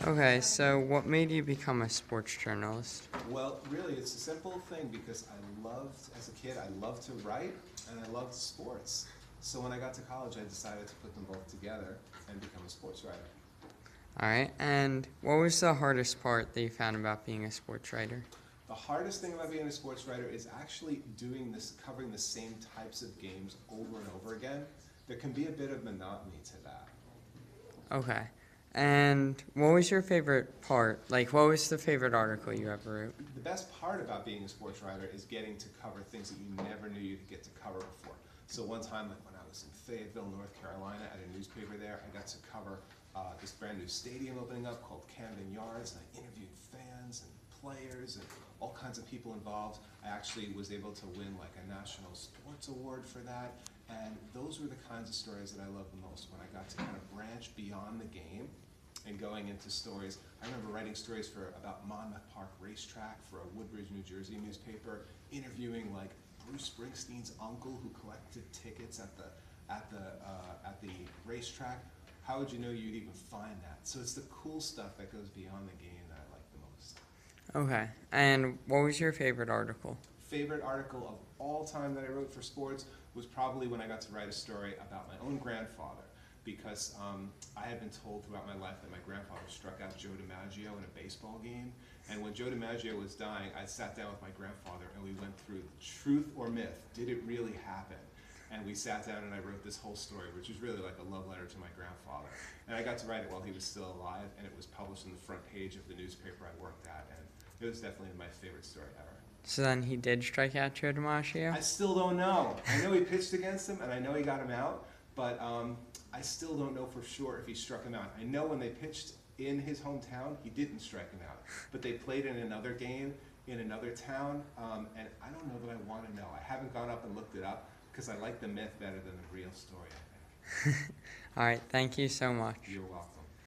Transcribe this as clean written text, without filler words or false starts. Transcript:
Okay, so what made you become a sports journalist? Well, really, it's a simple thing because as a kid, I loved to write and I loved sports. So when I got to college, I decided to put them both together and become a sports writer. All right, and what was the hardest part that you found about being a sports writer? The hardest thing about being a sports writer is actually covering the same types of games over and over again. There can be a bit of monotony to that. Okay, and what was your favorite part? Like, what was the favorite article you ever wrote? The best part about being a sports writer is getting to cover things that you never knew you'd get to cover before. So one time, like when I was in Fayetteville, North Carolina, at a newspaper there, I got to cover this brand new stadium opening up called Camden Yards, and I interviewed fans and players and all kinds of people involved. I actually was able to win like a national sports award for that, and those were the kinds of stories that I loved the most, when I got to kind of branch beyond the game and going into stories. I remember writing stories about Monmouth Park Racetrack for a Woodbridge, New Jersey newspaper, interviewing like Bruce Springsteen's uncle who collected tickets at the racetrack. How would you know you'd even find that? So it's the cool stuff that goes beyond the game that I like the most. Okay, and what was your favorite article? Favorite article of all time that I wrote for sports was probably when I got to write a story about my own grandfather, because I had been told throughout my life that my grandfather struck out Joe DiMaggio in a baseball game. And when Joe DiMaggio was dying, I sat down with my grandfather and we went through truth or myth. Did it really happen? And we sat down and I wrote this whole story, which was really like a love letter to my grandfather. And I got to write it while he was still alive, and it was published on the front page of the newspaper I worked at. And it was definitely my favorite story ever. So then he did strike out Joe DiMaggio? I still don't know. I know he pitched against him, and I know he got him out, but I still don't know for sure if he struck him out. I know when they pitched in his hometown, he didn't strike him out, but they played in another game in another town, and I don't know that I want to know. I haven't gone up and looked it up because I like the myth better than the real story, I think. All right, thank you so much. You're welcome.